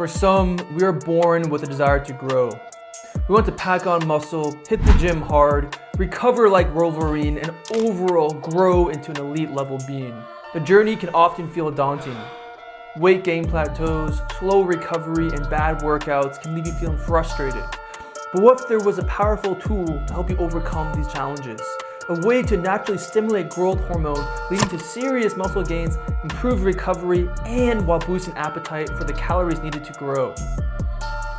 For some, we are born with a desire to grow. We want to pack on muscle, hit the gym hard, recover like Wolverine, and overall grow into an elite level being. The journey can often feel daunting. Weight gain plateaus, slow recovery, and bad workouts can leave you feeling frustrated. But what if there was a powerful tool to help you overcome these challenges? A way to naturally stimulate growth hormone, leading to serious muscle gains, improved recovery, and while boosting appetite for the calories needed to grow.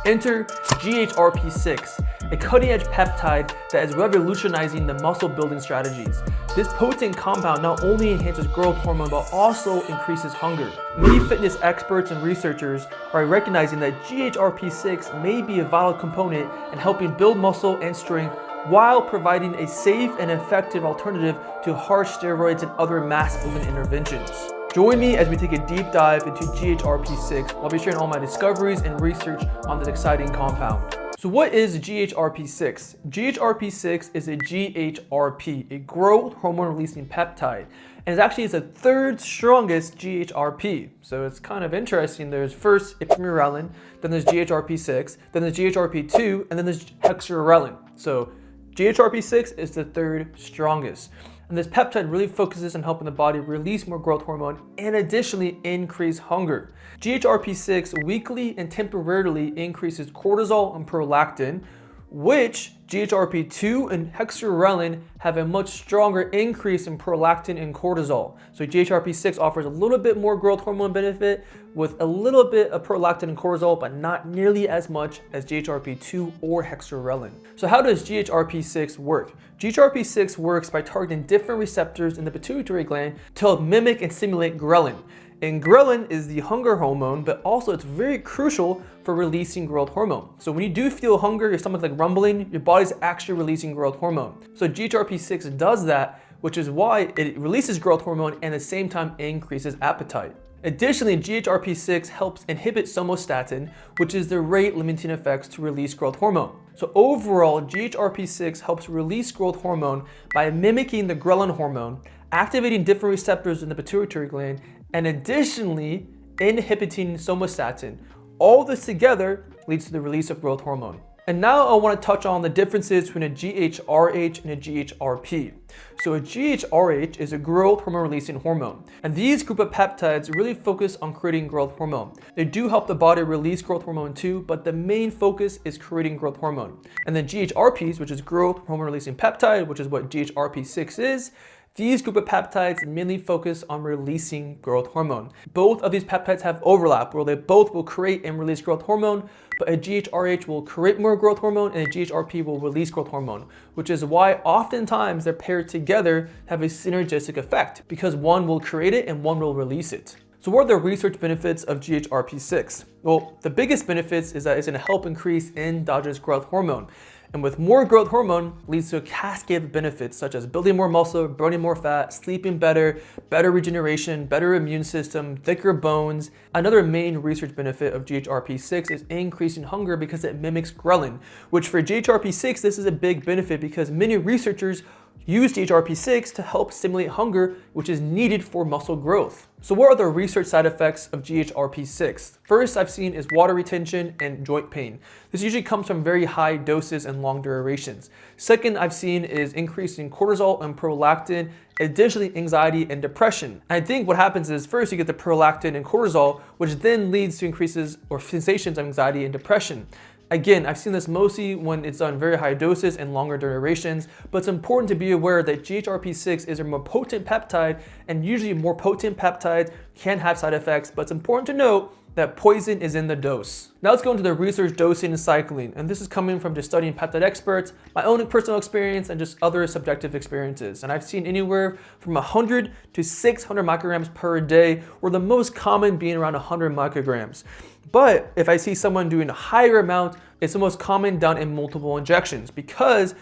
Enter GHRP6, a cutting-edge peptide that is revolutionizing the muscle building strategies. This potent compound not only enhances growth hormone but also increases hunger. Many fitness experts and researchers are recognizing that GHRP6 may be a vital component in helping build muscle and strength while providing a safe and effective alternative to harsh steroids and other mass-building interventions. Join me as we take a deep dive into GHRP6 while I'll be sharing all my discoveries and research on this exciting compound. So what is GHRP6? GHRP6 is a GHRP, a growth hormone releasing peptide, and it actually is the third strongest GHRP. So it's kind of interesting. There's first ipamorelin, then there's GHRP6, then there's GHRP2, and then there's hexarelin. So GHRP6 is the third strongest. And this peptide really focuses on helping the body release more growth hormone and additionally increase hunger. GHRP6 weakly and temporarily increases cortisol and prolactin, which GHRP2 and hexarelin have a much stronger increase in prolactin and cortisol. So GHRP6 offers a little bit more growth hormone benefit with a little bit of prolactin and cortisol, but not nearly as much as GHRP2 or hexarelin. So how does GHRP6 work? GHRP6 works by targeting different receptors in the pituitary gland to help mimic and stimulate ghrelin. And ghrelin is the hunger hormone, but also it's very crucial for releasing growth hormone. So when you do feel hunger, your stomach's like rumbling, your body's actually releasing growth hormone. So GHRP6 does that, which is why it releases growth hormone and at the same time increases appetite. Additionally, GHRP6 helps inhibit somatostatin, which is the rate limiting effects to release growth hormone. So overall, GHRP6 helps release growth hormone by mimicking the ghrelin hormone, activating different receptors in the pituitary gland, and additionally inhibiting somatostatin. All this together leads to the release of growth hormone. And now I want to touch on the differences between a GHRH and a GHRP. So a GHRH is a growth hormone releasing hormone. And these group of peptides really focus on creating growth hormone. They do help the body release growth hormone too, but the main focus is creating growth hormone. And then GHRPs, which is growth hormone releasing peptide, which is what GHRP6 is, these group of peptides mainly focus on releasing growth hormone. Both of these peptides have overlap where they both will create and release growth hormone, but a GHRH will create more growth hormone and a GHRP will release growth hormone, which is why oftentimes they're paired together to have a synergistic effect because one will create it and one will release it. So what are the research benefits of GHRP6? Well, the biggest benefits is that it's going to help increase endogenous growth hormone. And with more growth hormone leads to a cascade of benefits such as building more muscle, burning more fat, sleeping better, better regeneration, better immune system, thicker bones. Another main research benefit of GHRP6 is increasing hunger because it mimics ghrelin, which for GHRP6, this is a big benefit because many researchers use GHRP6 to help stimulate hunger, which is needed for muscle growth. So what are the research side effects of GHRP6? First I've seen is water retention and joint pain. This usually comes from very high doses and long durations. Second I've seen is increase in cortisol and prolactin, additionally anxiety and depression. And I think what happens is first you get the prolactin and cortisol, which then leads to increases or sensations of anxiety and depression. Again, I've seen this mostly when it's on very high doses and longer durations, but it's important to be aware that GHRP6 is a more potent peptide, and usually more potent peptides can have side effects, but it's important to note that poison is in the dose. Now let's go into the research dosing and cycling, and this is coming from just studying peptide experts, my own personal experience, and just other subjective experiences. And I've seen anywhere from 100 to 600 micrograms per day, or the most common being around 100 micrograms. But if I see someone doing a higher amount, it's the most common done in multiple injections because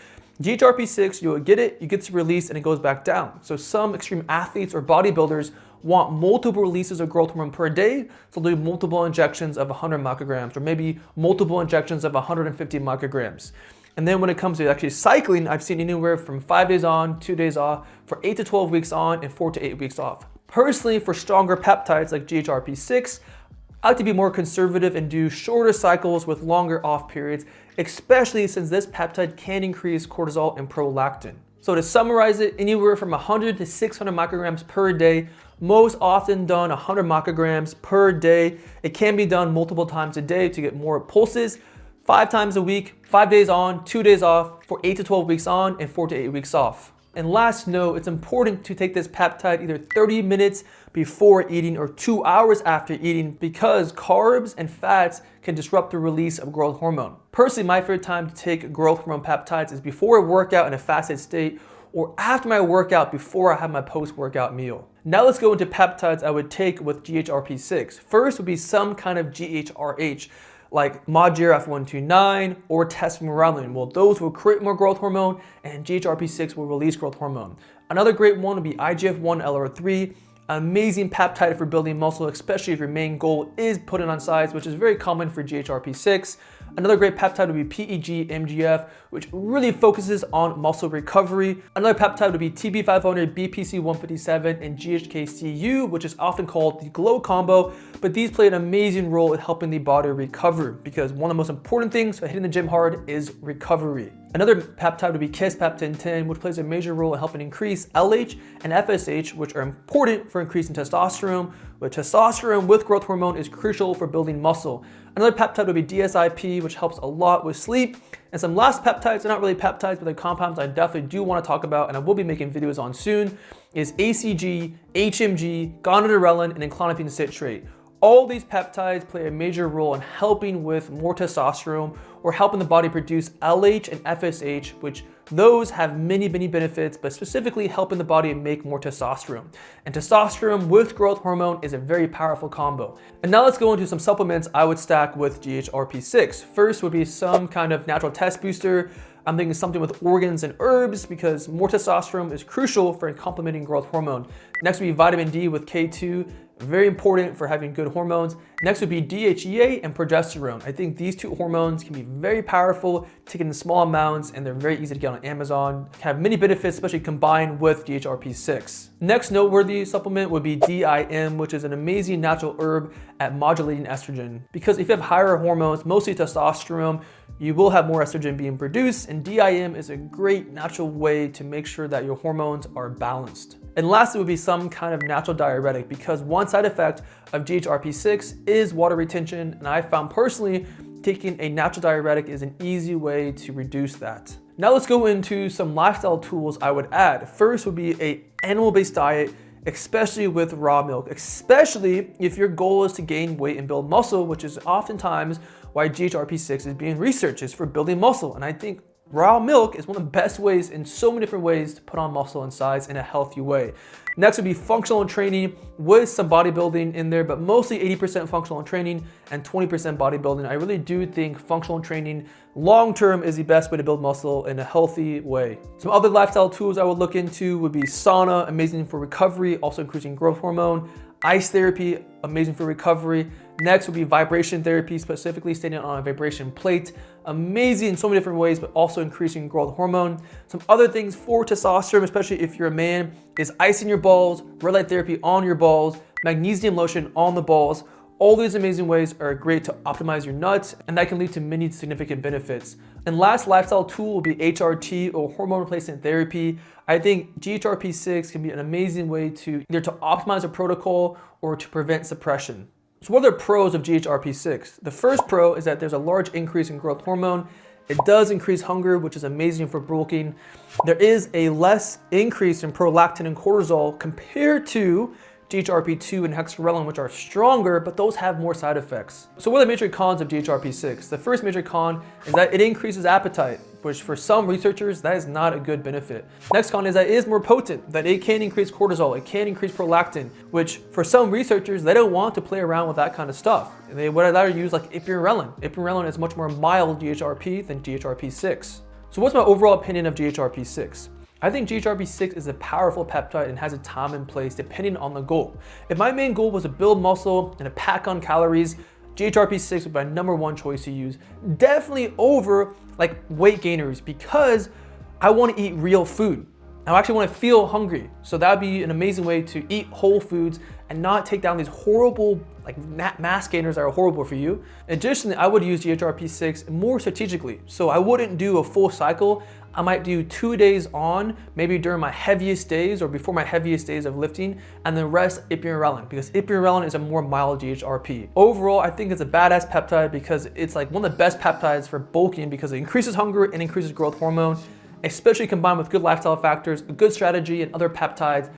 GHRP6, you'll get it, you get to release, and it goes back down. So some extreme athletes or bodybuilders want multiple releases of growth hormone per day, so they'll do multiple injections of 100 micrograms, or maybe multiple injections of 150 micrograms. And then when it comes to actually cycling, I've seen anywhere from 5 days on, 2 days off, for 8 to 12 weeks on, and 4 to 8 weeks off. Personally, for stronger peptides like GHRP6, I like to be more conservative and do shorter cycles with longer off periods, especially since this peptide can increase cortisol and prolactin. So to summarize it, anywhere from 100 to 600 micrograms per day, most often done 100 micrograms per day. It can be done multiple times a day to get more pulses, 5 times a week, 5 days on, 2 days off, for 8 to 12 weeks on and 4 to 8 weeks off. And last note, it's important to take this peptide either 30 minutes before eating or 2 hours after eating because carbs and fats can disrupt the release of growth hormone. Personally, my favorite time to take growth hormone peptides is before a workout in a fasted state or after my workout before I have my post-workout meal. Now let's go into peptides I would take with GHRP6. First would be some kind of GHRH, like ModGRF129 or testosterone. Well, those will create more growth hormone and GHRP6 will release growth hormone. Another great one would be IGF-1LR3, amazing peptide for building muscle, especially if your main goal is putting on size, which is very common for GHRP6. Another great peptide would be PEG-MGF, which really focuses on muscle recovery. Another peptide would be TB500, BPC157, and GHKCU, which is often called the GLOW combo, but these play an amazing role in helping the body recover because one of the most important things for hitting the gym hard is recovery. Another peptide would be Kisspeptin-10, which plays a major role in helping increase LH and FSH, which are important for increasing testosterone. But testosterone with growth hormone is crucial for building muscle. Another peptide would be DSIP, which helps a lot with sleep. And some last peptides, they're not really peptides, but they're compounds I definitely do want to talk about, and I will be making videos on soon, is ACG, HMG, gonadorelin, and clonidine citrate. All these peptides play a major role in helping with more testosterone or helping the body produce LH and FSH, which those have many benefits, but specifically helping the body make more testosterone. And testosterone with growth hormone is a very powerful combo. And now let's go into some supplements I would stack with GHRP6. First would be some kind of natural test booster. I'm thinking something with organs and herbs because more testosterone is crucial for complementing growth hormone. Next would be vitamin D with K2, very important for having good hormones. Next would be DHEA and progesterone. I think these two hormones can be very powerful, taken in small amounts, and they're very easy to get on Amazon. Have many benefits, especially combined with GHRP6. Next noteworthy supplement would be DIM, which is an amazing natural herb at modulating estrogen. Because if you have higher hormones, mostly testosterone, you will have more estrogen being produced, and DIM is a great natural way to make sure that your hormones are balanced. And lastly would be some kind of natural diuretic because one side effect of GHRP6 is water retention, and I found personally taking a natural diuretic is an easy way to reduce that. Now let's go into some lifestyle tools I would add. First would be an animal-based diet, especially with raw milk, especially if your goal is to gain weight and build muscle, which is oftentimes why GHRP6 is being researched, is for building muscle. And I think raw milk is one of the best ways in so many different ways to put on muscle and size in a healthy way. Next would be functional training with some bodybuilding in there, but mostly 80% functional training and 20% bodybuilding. I really do think functional training long-term is the best way to build muscle in a healthy way. Some other lifestyle tools I would look into would be sauna, amazing for recovery, also increasing growth hormone. Ice therapy, amazing for recovery. Next would be vibration therapy, specifically standing on a vibration plate. Amazing in so many different ways, but also increasing growth hormone. Some other things for testosterone, especially if you're a man, is icing your balls, red light therapy on your balls, magnesium lotion on the balls. All these amazing ways are great to optimize your nuts, and that can lead to many significant benefits. And last lifestyle tool will be HRT or hormone replacement therapy. I think GHRP6 can be an amazing way to either to optimize a protocol or to prevent suppression. So what are the pros of GHRP6? The first pro is that there's a large increase in growth hormone. It does increase hunger, which is amazing for bulking. There is a less increase in prolactin and cortisol compared to GHRP2 and hexarelin, which are stronger, but those have more side effects. So what are the major cons of GHRP6? The first major con is that it increases appetite, which for some researchers, that is not a good benefit. Next con is that it is more potent, that it can increase cortisol, it can increase prolactin, which for some researchers, they don't want to play around with that kind of stuff. They would rather use like ipamorelin. Ipamorelin is much more mild GHRP than GHRP6. So what's my overall opinion of GHRP6? I think GHRP6 is a powerful peptide and has a time and place depending on the goal. If my main goal was to build muscle and to pack on calories, GHRP6 would be my #1 choice to use. Definitely over like weight gainers because I want to eat real food. I actually want to feel hungry. So that would be an amazing way to eat whole foods and not take down these horrible like mass gainers that are horrible for you. Additionally, I would use GHRP6 more strategically. So I wouldn't do a full cycle. I might do 2 days on, maybe during my heaviest days or before my heaviest days of lifting, and then rest ipamorelin, because ipamorelin is a more mild GHRP. Overall, I think it's a badass peptide because it's like one of the best peptides for bulking because it increases hunger and increases growth hormone, especially combined with good lifestyle factors, a good strategy, and other peptides.